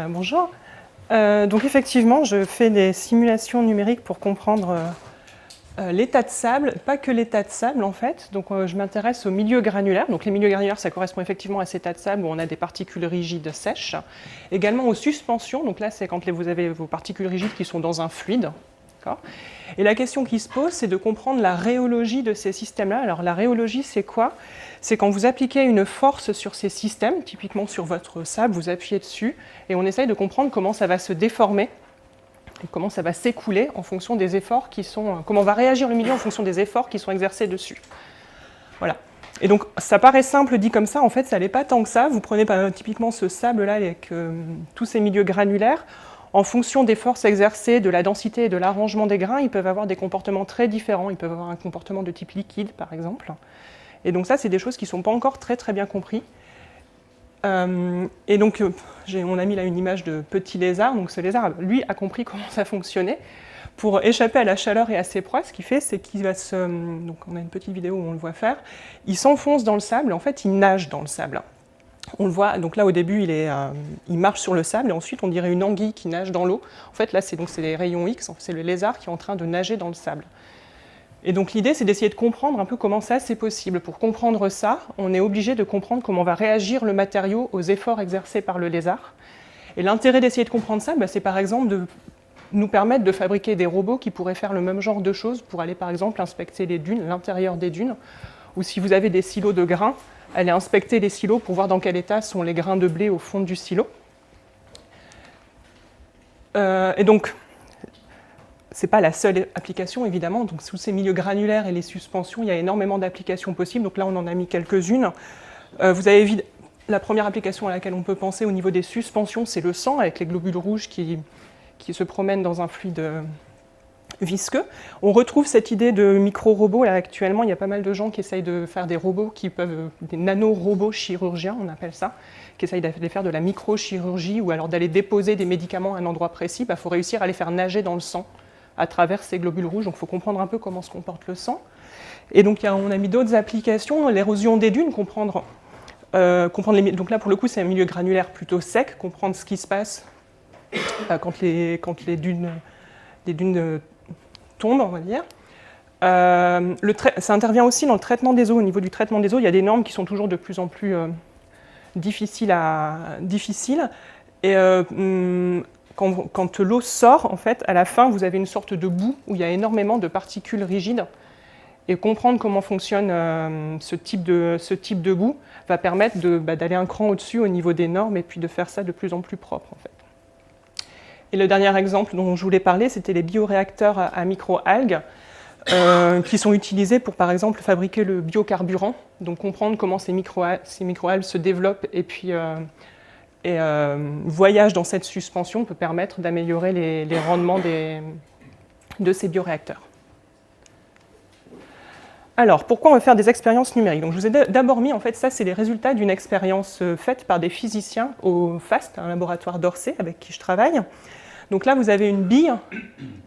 Bonjour. Donc effectivement, je fais des simulations numériques pour comprendre l'état de sable, pas que l'état de sable en fait. Donc je m'intéresse aux milieux granulaires. Donc les milieux granulaires, ça correspond effectivement à cet état de sable où on a des particules rigides sèches. Également aux suspensions. Donc là, c'est quand vous avez vos particules rigides qui sont dans un fluide. Et la question qui se pose, c'est de comprendre la rhéologie de ces systèmes-là. Alors la rhéologie, c'est quoi? C'est quand vous appliquez une force sur ces systèmes, typiquement sur votre sable, vous appuyez dessus, et on essaye de comprendre comment ça va se déformer, et comment ça va s'écouler en fonction des efforts qui sont... Comment va réagir le milieu en fonction des efforts qui sont exercés dessus. Voilà. Et donc ça paraît simple dit comme ça, en fait ça n'est pas tant que ça. Vous prenez typiquement ce sable-là avec tous ces milieux granulaires. En fonction des forces exercées, de la densité et de l'arrangement des grains, ils peuvent avoir des comportements très différents. Ils peuvent avoir un comportement de type liquide, par exemple. Et donc ça, c'est des choses qui ne sont pas encore très très bien comprises. Et donc, on a mis là une image de petit lézard. Donc ce lézard, lui, a compris comment ça fonctionnait. Pour échapper à la chaleur et à ses proies, ce qu'il fait, c'est qu'il va se... Donc on a une petite vidéo où on le voit faire. Il s'enfonce dans le sable, et en fait, il nage dans le sable. On le voit, donc là au début il marche sur le sable et ensuite on dirait une anguille qui nage dans l'eau. En fait là c'est les rayons X, c'est le lézard qui est en train de nager dans le sable. Et donc l'idée c'est d'essayer de comprendre un peu comment ça c'est possible. Pour comprendre ça, on est obligé de comprendre comment va réagir le matériau aux efforts exercés par le lézard. Et l'intérêt d'essayer de comprendre ça, c'est par exemple de nous permettre de fabriquer des robots qui pourraient faire le même genre de choses pour aller par exemple inspecter les dunes, l'intérieur des dunes, ou si vous avez des silos de grains, aller inspecter les silos pour voir dans quel état sont les grains de blé au fond du silo. Et donc, ce n'est pas la seule application, évidemment. Donc, sous ces milieux granulaires et les suspensions, il y a énormément d'applications possibles. Donc là, on en a mis quelques-unes. Vous avez la première application à laquelle on peut penser au niveau des suspensions, c'est le sang, avec les globules rouges qui se promènent dans un fluide visqueux. On retrouve cette idée de micro-robots. Là, actuellement, il y a pas mal de gens qui essayent de faire des robots des nano-robots chirurgiens, on appelle ça, qui essayent de faire de la microchirurgie ou alors d'aller déposer des médicaments à un endroit précis. Il faut réussir à les faire nager dans le sang à travers ces globules rouges. Donc, il faut comprendre un peu comment se comporte le sang. Et donc, on a mis d'autres applications. L'érosion des dunes, comprendre donc là, pour le coup, c'est un milieu granulaire plutôt sec, comprendre ce qui se passe quand les dunes tombe, on va dire. Ça intervient aussi dans le traitement des eaux. Au niveau du traitement des eaux, il y a des normes qui sont toujours de plus en plus difficiles. Et quand l'eau sort, en fait, à la fin, vous avez une sorte de boue où il y a énormément de particules rigides. Et comprendre comment fonctionne ce type de boue va permettre d'aller un cran au-dessus au niveau des normes et puis de faire ça de plus en plus propre, en fait. Et le dernier exemple dont je voulais parler, c'était les bioréacteurs à microalgues qui sont utilisés pour, par exemple, fabriquer le biocarburant. Donc comprendre comment ces microalgues se développent et puis voyagent dans cette suspension peut permettre d'améliorer les rendements de ces bioréacteurs. Alors, pourquoi on va faire des expériences numériques? Donc, je vous ai d'abord mis, en fait, ça, c'est les résultats d'une expérience faite par des physiciens au FAST, un laboratoire d'Orsay avec qui je travaille. Donc là, vous avez une bille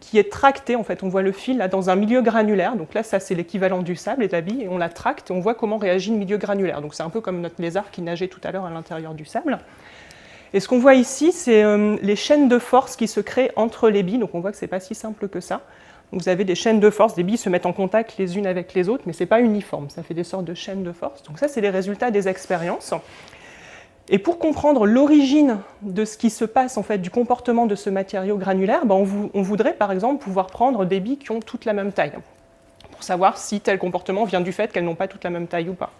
qui est tractée, en fait, on voit le fil là, dans un milieu granulaire. Donc là, ça, c'est l'équivalent du sable et de la bille, et on la tracte et on voit comment réagit le milieu granulaire. Donc c'est un peu comme notre lézard qui nageait tout à l'heure à l'intérieur du sable. Et ce qu'on voit ici, c'est les chaînes de force qui se créent entre les billes. Donc on voit que ce n'est pas si simple que ça. Vous avez des chaînes de force, des billes se mettent en contact les unes avec les autres, mais ce n'est pas uniforme, ça fait des sortes de chaînes de force. Donc ça, c'est les résultats des expériences. Et pour comprendre l'origine de ce qui se passe, en fait, du comportement de ce matériau granulaire, on voudrait, par exemple, pouvoir prendre des billes qui ont toutes la même taille, pour savoir si tel comportement vient du fait qu'elles n'ont pas toutes la même taille ou pas.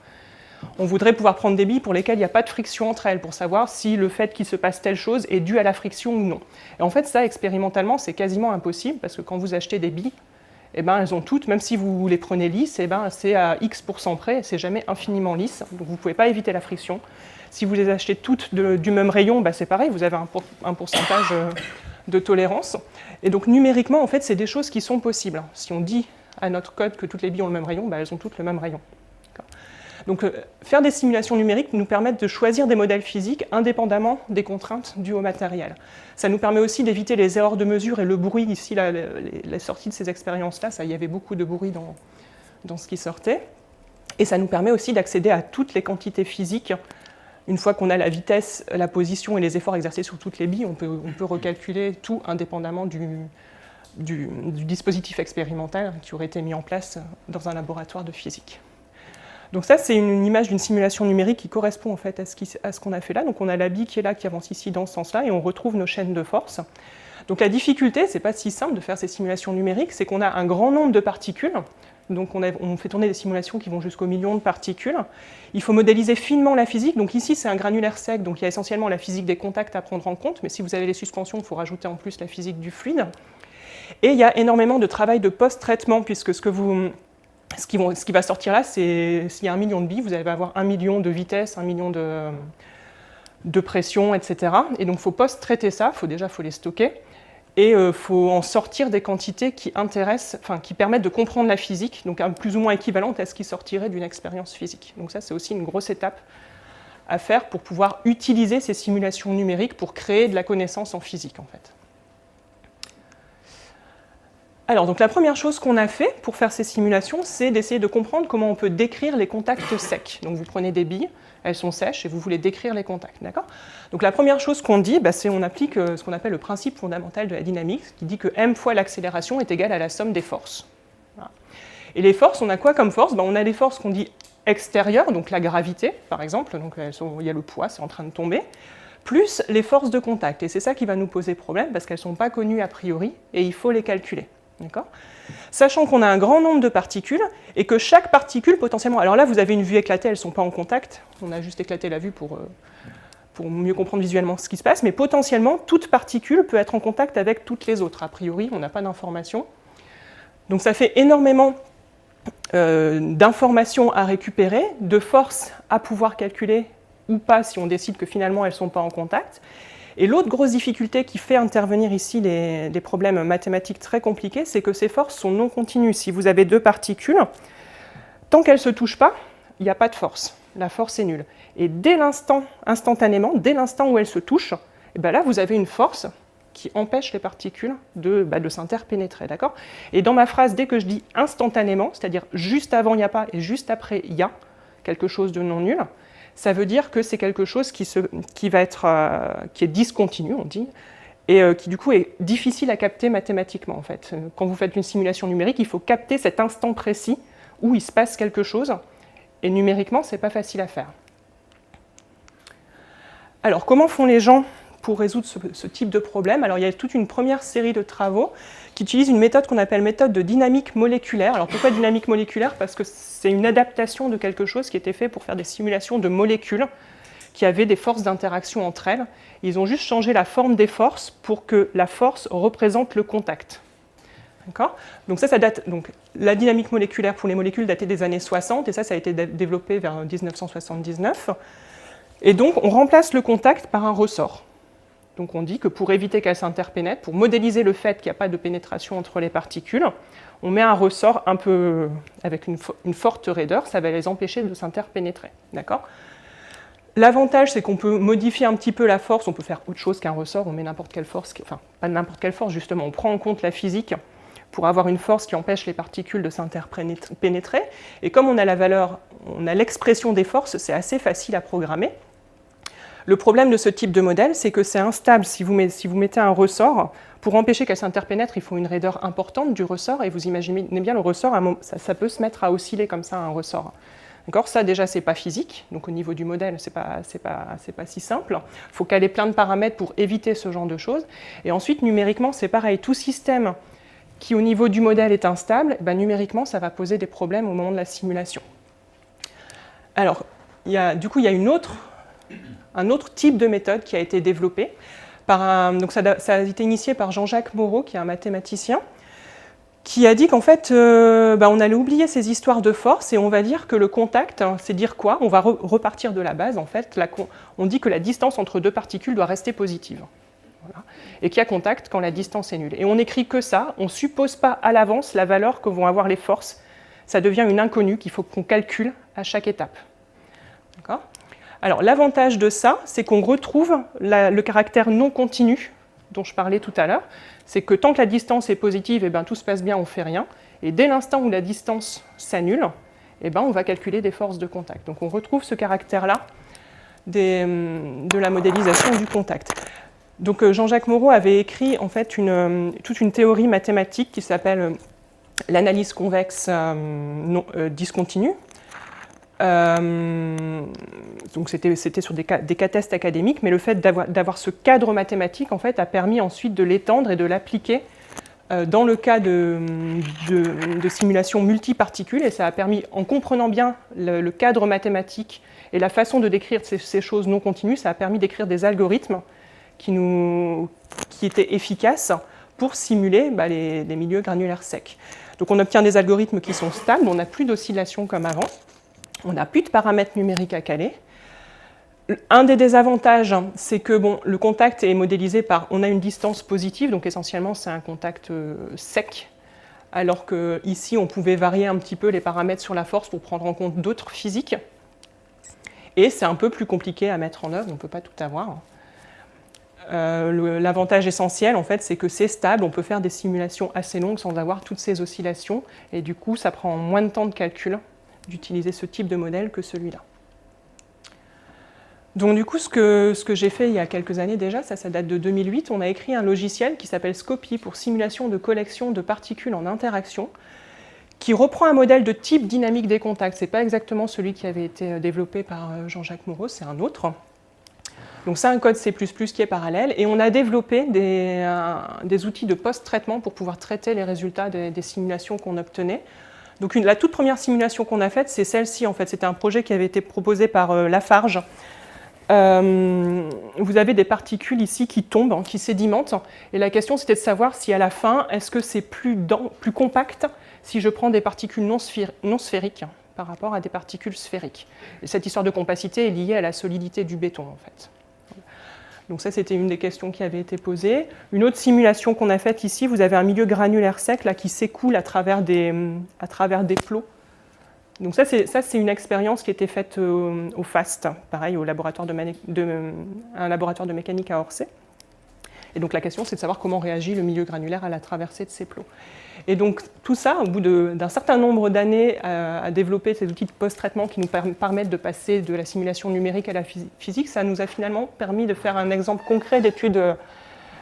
On voudrait pouvoir prendre des billes pour lesquelles il n'y a pas de friction entre elles, pour savoir si le fait qu'il se passe telle chose est dû à la friction ou non. Et en fait, ça, expérimentalement, c'est quasiment impossible, parce que quand vous achetez des billes, elles ont toutes, même si vous les prenez lisses, c'est à X% près, c'est jamais infiniment lisse, donc vous ne pouvez pas éviter la friction. Si vous les achetez toutes du même rayon, c'est pareil, vous avez un pourcentage de tolérance. Et donc numériquement, en fait, c'est des choses qui sont possibles. Si on dit à notre code que toutes les billes ont le même rayon, elles ont toutes le même rayon. Donc faire des simulations numériques nous permettent de choisir des modèles physiques indépendamment des contraintes dues au matériel. Ça nous permet aussi d'éviter les erreurs de mesure et le bruit. Ici, la sortie de ces expériences-là, il y avait beaucoup de bruit dans ce qui sortait. Et ça nous permet aussi d'accéder à toutes les quantités physiques Une fois qu'on a la vitesse, la position et les efforts exercés sur toutes les billes, on peut recalculer tout indépendamment du dispositif expérimental qui aurait été mis en place dans un laboratoire de physique. Donc ça, c'est une image d'une simulation numérique qui correspond en fait à ce qu'on a fait là. Donc on a la bille qui est là, qui avance ici dans ce sens-là, et on retrouve nos chaînes de force. Donc la difficulté, c'est pas si simple de faire ces simulations numériques, c'est qu'on a un grand nombre de particules. Donc on fait tourner des simulations qui vont jusqu'au million de particules. Il faut modéliser finement la physique. Donc ici, c'est un granulaire sec, donc il y a essentiellement la physique des contacts à prendre en compte. Mais si vous avez les suspensions, il faut rajouter en plus la physique du fluide. Et il y a énormément de travail de post-traitement, puisque ce qui va sortir là, c'est s'il y a 1 million de billes, vous allez avoir 1 million de vitesses, 1 million de pression, etc. Et donc il faut post-traiter ça, faut les stocker. Et il faut en sortir des quantités qui permettent de comprendre la physique, donc plus ou moins équivalente à ce qui sortirait d'une expérience physique. Donc ça, c'est aussi une grosse étape à faire pour pouvoir utiliser ces simulations numériques pour créer de la connaissance en physique, en fait. Alors, donc la première chose qu'on a fait pour faire ces simulations, c'est d'essayer de comprendre comment on peut décrire les contacts secs. Donc vous prenez des billes, elles sont sèches et vous voulez décrire les contacts, d'accord ? Donc la première chose qu'on dit, c'est qu'on applique ce qu'on appelle le principe fondamental de la dynamique, qui dit que m fois l'accélération est égale à la somme des forces. Voilà. Et les forces, on a quoi comme force ? On a les forces qu'on dit extérieures, donc la gravité, par exemple, donc il y a le poids, c'est en train de tomber, plus les forces de contact. Et c'est ça qui va nous poser problème, parce qu'elles ne sont pas connues a priori, et il faut les calculer. Sachant qu'on a un grand nombre de particules et que chaque particule potentiellement... Alors là, vous avez une vue éclatée, elles ne sont pas en contact. On a juste éclaté la vue pour mieux comprendre visuellement ce qui se passe. Mais potentiellement, toute particule peut être en contact avec toutes les autres. A priori, on n'a pas d'informations. Donc ça fait énormément d'informations à récupérer, de forces à pouvoir calculer ou pas si on décide que finalement, elles ne sont pas en contact. Et l'autre grosse difficulté qui fait intervenir ici des problèmes mathématiques très compliqués, c'est que ces forces sont non continues. Si vous avez deux particules, tant qu'elles ne se touchent pas, il n'y a pas de force. La force est nulle. Et instantanément, dès l'instant où elles se touchent, là, vous avez une force qui empêche les particules de s'interpénétrer. D'accord ? Et dans ma phrase, dès que je dis instantanément, c'est-à-dire juste avant, il n'y a pas, et juste après, il y a quelque chose de non nul, ça veut dire que c'est quelque chose qui est discontinu, on dit, et qui du coup est difficile à capter mathématiquement en fait. Quand vous faites une simulation numérique, il faut capter cet instant précis où il se passe quelque chose, et numériquement, c'est pas facile à faire. Alors, comment font les gens pour résoudre ce type de problème? Alors, il y a toute une première série de travaux qui utilisent une méthode qu'on appelle méthode de dynamique moléculaire. Alors, pourquoi dynamique moléculaire? Parce que c'est une adaptation de quelque chose qui était fait pour faire des simulations de molécules qui avaient des forces d'interaction entre elles. Ils ont juste changé la forme des forces pour que la force représente le contact. D'accord ? Donc ça date. Donc, la dynamique moléculaire pour les molécules datait des années 60, et ça a été développé vers 1979. Et donc, on remplace le contact par un ressort. Donc on dit que pour éviter qu'elles s'interpénètrent, pour modéliser le fait qu'il n'y a pas de pénétration entre les particules, on met un ressort un peu avec une forte raideur, ça va les empêcher de s'interpénétrer. D'accord ? L'avantage, c'est qu'on peut modifier un petit peu la force, on peut faire autre chose qu'un ressort, on met n'importe quelle force, enfin pas n'importe quelle force justement, on prend en compte la physique pour avoir une force qui empêche les particules de s'interpénétrer, et comme on a l'expression des forces, c'est assez facile à programmer. Le problème de ce type de modèle, c'est que c'est instable. Si vous mettez un ressort, pour empêcher qu'elle s'interpénètre, il faut une raideur importante du ressort, et vous imaginez bien le ressort, ça peut se mettre à osciller comme ça, un ressort. D'accord ? Ça, déjà, c'est pas physique, donc au niveau du modèle, c'est pas si simple. Il faut caler plein de paramètres pour éviter ce genre de choses. Et ensuite, numériquement, c'est pareil. Tout système qui, au niveau du modèle, est instable, numériquement, ça va poser des problèmes au moment de la simulation. Alors, il y a un autre type de méthode qui a été développé. Donc ça a été initié par Jean-Jacques Moreau, qui est un mathématicien, qui a dit qu'en fait, on allait oublier ces histoires de force et on va dire que le contact, c'est dire quoi ? On va repartir de la base, en fait. On dit que la distance entre deux particules doit rester positive. Voilà. Et qu'il y a contact quand la distance est nulle. Et on n'écrit que ça, on ne suppose pas à l'avance la valeur que vont avoir les forces. Ça devient une inconnue qu'il faut qu'on calcule à chaque étape. D'accord ? Alors, l'avantage de ça, c'est qu'on retrouve le caractère non continu dont je parlais tout à l'heure. C'est que tant que la distance est positive, tout se passe bien, on ne fait rien. Et dès l'instant où la distance s'annule, on va calculer des forces de contact. Donc, on retrouve ce caractère-là de la modélisation du contact. Donc Jean-Jacques Moreau avait écrit en fait toute une théorie mathématique qui s'appelle l'analyse convexe discontinue. Donc c'était sur des cas tests académiques, mais le fait d'avoir ce cadre mathématique en fait, a permis ensuite de l'étendre et de l'appliquer dans le cas de simulation multiparticules, et ça a permis, en comprenant bien le cadre mathématique et la façon de décrire ces choses non continues, ça a permis d'écrire des algorithmes qui étaient efficaces pour simuler les milieux granulaires secs. Donc on obtient des algorithmes qui sont stables, on n'a plus d'oscillations comme avant, on n'a plus de paramètres numériques à caler. Un des désavantages, c'est que le contact est modélisé on a une distance positive, donc essentiellement c'est un contact sec, alors qu'ici on pouvait varier un petit peu les paramètres sur la force pour prendre en compte d'autres physiques. Et c'est un peu plus compliqué à mettre en œuvre, on ne peut pas tout avoir. L'avantage essentiel, en fait, c'est que c'est stable, on peut faire des simulations assez longues sans avoir toutes ces oscillations, et du coup ça prend moins de temps de calcul d'utiliser ce type de modèle que celui-là. Donc du coup, ce que j'ai fait il y a quelques années déjà, ça date de 2008, on a écrit un logiciel qui s'appelle Scopy pour simulation de collection de particules en interaction, qui reprend un modèle de type dynamique des contacts. Ce n'est pas exactement celui qui avait été développé par Jean-Jacques Moreau, c'est un autre. Donc c'est un code C++ qui est parallèle, et on a développé des outils de post-traitement pour pouvoir traiter les résultats des simulations qu'on obtenait. Donc la toute première simulation qu'on a faite, c'est celle-ci en fait. C'était un projet qui avait été proposé par Lafarge. Vous avez des particules ici qui tombent, qui sédimentent, et la question c'était de savoir si à la fin, est-ce que c'est plus compact si je prends des particules non sphériques par rapport à des particules sphériques. Et cette histoire de compacité est liée à la solidité du béton en fait. Donc ça, c'était une des questions qui avait été posée. Une autre simulation qu'on a faite ici, vous avez un milieu granulaire sec là, qui s'écoule à travers des plots. Donc ça, c'est une expérience qui était faite au FAST, pareil, un laboratoire de mécanique à Orsay. Et donc la question, c'est de savoir comment réagit le milieu granulaire à la traversée de ces plots. Et donc tout ça, au bout d'un certain nombre d'années à développer ces outils de post-traitement qui nous permettent de passer de la simulation numérique à la physique, ça nous a finalement permis de faire un exemple concret d'étude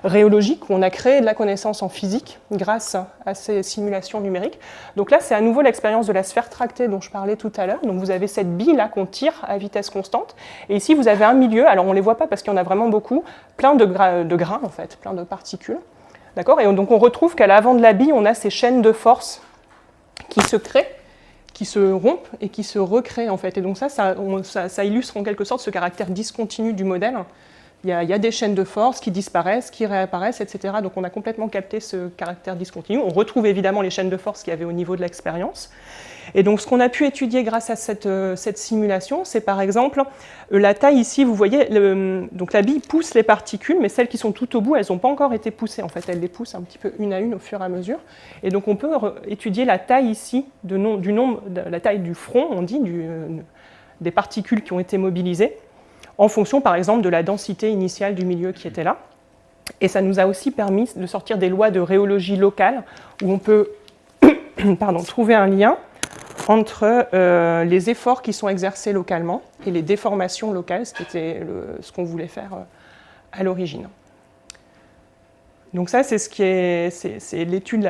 rhéologique où on a créé de la connaissance en physique grâce à ces simulations numériques. Donc là, c'est à nouveau l'expérience de la sphère tractée dont je parlais tout à l'heure. Donc vous avez cette bille là qu'on tire à vitesse constante. Et ici, vous avez un milieu, alors on ne les voit pas parce qu'il y en a vraiment beaucoup, plein de grains en fait, plein de particules. D'accord ? Et donc on retrouve qu'à l'avant de la bille, on a ces chaînes de force qui se créent, qui se rompent et qui se recréent en fait. Et donc ça illustre en quelque sorte ce caractère discontinu du modèle. Il y a des chaînes de force qui disparaissent, qui réapparaissent, etc. Donc on a complètement capté ce caractère discontinu. On retrouve évidemment les chaînes de force qu'il y avait au niveau de l'expérience. Et donc ce qu'on a pu étudier grâce à cette simulation, c'est par exemple la taille ici, vous voyez, donc la bille pousse les particules, mais celles qui sont tout au bout, elles n'ont pas encore été poussées. En fait, elle les pousse un petit peu une à une au fur et à mesure. Et donc on peut étudier la taille ici, la taille du front, on dit, des particules qui ont été mobilisées, en fonction, par exemple, de la densité initiale du milieu qui était là. Et ça nous a aussi permis de sortir des lois de rhéologie locale, où on peut trouver un lien entre les efforts qui sont exercés localement et les déformations locales, ce qui était ce qu'on voulait faire à l'origine. Donc ça, c'est l'étude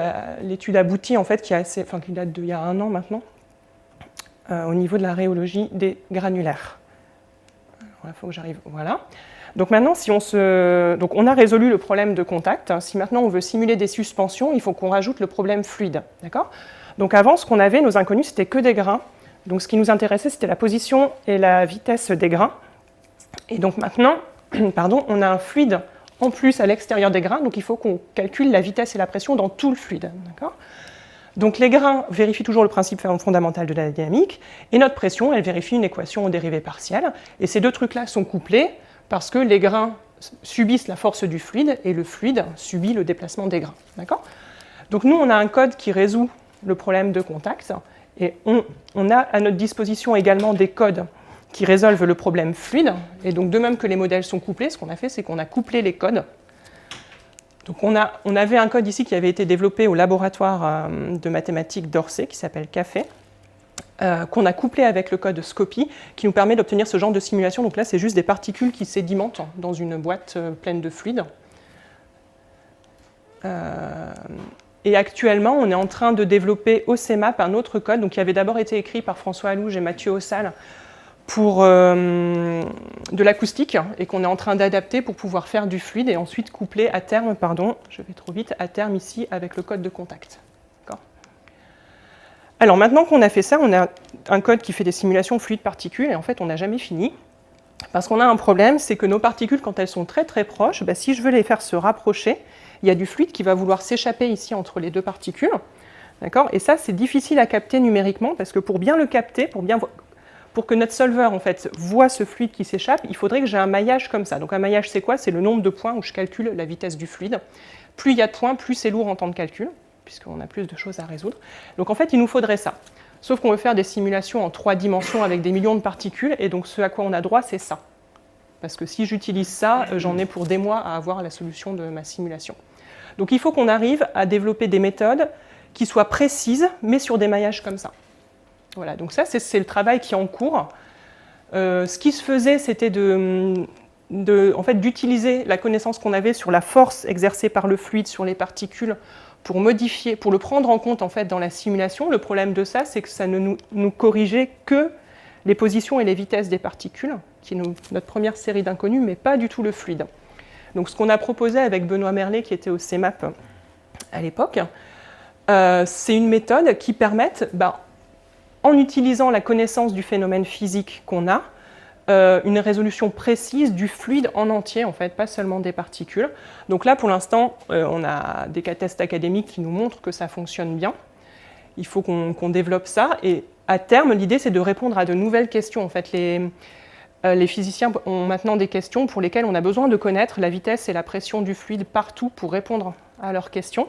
aboutie, en fait, qui date d'il y a 1 an maintenant, au niveau de la rhéologie des granulaires. Il faut que j'arrive. Voilà. Donc maintenant, donc on a résolu le problème de contact. Si maintenant on veut simuler des suspensions, il faut qu'on rajoute le problème fluide. D'accord ? Donc avant, ce qu'on avait, nos inconnus, c'était que des grains. Donc ce qui nous intéressait, c'était la position et la vitesse des grains. Et donc maintenant, on a un fluide en plus à l'extérieur des grains. Donc il faut qu'on calcule la vitesse et la pression dans tout le fluide. D'accord ? Donc les grains vérifient toujours le principe fondamental de la dynamique, et notre pression, elle vérifie une équation aux dérivées partielles. Et ces deux trucs-là sont couplés parce que les grains subissent la force du fluide et le fluide subit le déplacement des grains. D'accord ? Donc nous, on a un code qui résout le problème de contact, et on a à notre disposition également des codes qui résolvent le problème fluide. Et donc de même que les modèles sont couplés, ce qu'on a fait, c'est qu'on a couplé les codes. Donc on avait un code ici qui avait été développé au laboratoire de mathématiques d'Orsay, qui s'appelle CAFE. qu'on a couplé avec le code Scopy, qui nous permet d'obtenir ce genre de simulation. Donc là, c'est juste des particules qui sédimentent dans une boîte pleine de fluide. Et actuellement, on est en train de développer au CEMAP un autre code, donc qui avait d'abord été écrit par François Allouge et Mathieu Ossal pour de l'acoustique, et qu'on est en train d'adapter pour pouvoir faire du fluide, et ensuite coupler à terme, pardon, je vais trop vite, à terme ici avec le code de contact. Alors maintenant qu'on a fait ça, on a un code qui fait des simulations fluide-particules, et en fait on n'a jamais fini, parce qu'on a un problème, c'est que nos particules, quand elles sont très très proches, si je veux les faire se rapprocher, il y a du fluide qui va vouloir s'échapper ici entre les deux particules, d'accord ? Et ça c'est difficile à capter numériquement, parce que pour bien le capter, pour que notre solver en fait voit ce fluide qui s'échappe, il faudrait que j'ai un maillage comme ça. Donc un maillage c'est quoi ? C'est le nombre de points où je calcule la vitesse du fluide. Plus il y a de points, plus c'est lourd en temps de calcul, puisqu'on a plus de choses à résoudre. Donc en fait, il nous faudrait ça. Sauf qu'on veut faire des simulations en 3 dimensions avec des millions de particules, et donc ce à quoi on a droit, c'est ça. Parce que si j'utilise ça, j'en ai pour des mois à avoir la solution de ma simulation. Donc il faut qu'on arrive à développer des méthodes qui soient précises, mais sur des maillages comme ça. Voilà, donc ça, c'est le travail qui est en cours. Ce qui se faisait, c'était d'utiliser la connaissance qu'on avait sur la force exercée par le fluide sur les particules pour modifier, pour le prendre en compte en fait dans la simulation. Le problème de ça, c'est que ça ne nous corrigeait que les positions et les vitesses des particules, qui est notre première série d'inconnus, mais pas du tout le fluide. Donc ce qu'on a proposé avec Benoît Merlet, qui était au CEMAP à l'époque, c'est une méthode qui permette, en utilisant la connaissance du phénomène physique qu'on a, une résolution précise du fluide en entier, en fait, pas seulement des particules. Donc là, pour l'instant, on a des cas tests académiques qui nous montrent que ça fonctionne bien. Il faut qu'on développe ça. Et à terme, l'idée, c'est de répondre à de nouvelles questions. En fait, les physiciens ont maintenant des questions pour lesquelles on a besoin de connaître la vitesse et la pression du fluide partout pour répondre à leurs questions.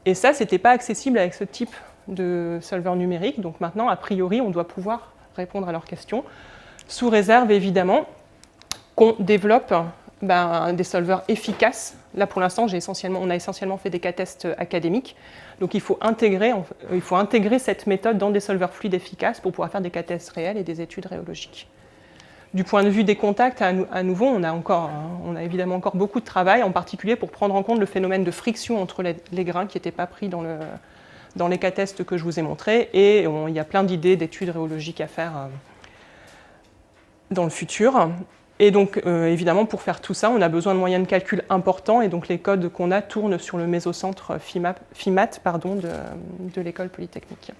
Et ça, ce n'était pas accessible avec ce type de solver numérique. Donc maintenant, a priori, on doit pouvoir répondre à leurs questions, sous réserve évidemment qu'on développe des solvers efficaces. Là pour l'instant, on a essentiellement fait des cas tests académiques, donc il faut intégrer cette méthode dans des solvers fluides efficaces pour pouvoir faire des cas tests réels et des études rhéologiques. Du point de vue des contacts, à nouveau, on a évidemment encore beaucoup de travail, en particulier pour prendre en compte le phénomène de friction entre les grains qui n'étaient pas pris dans les cas tests que je vous ai montrés, et il y a plein d'idées d'études rhéologiques à faire dans le futur. Et donc, évidemment, pour faire tout ça, on a besoin de moyens de calcul importants, et donc les codes qu'on a tournent sur le mésocentre FIMAT de l'École Polytechnique.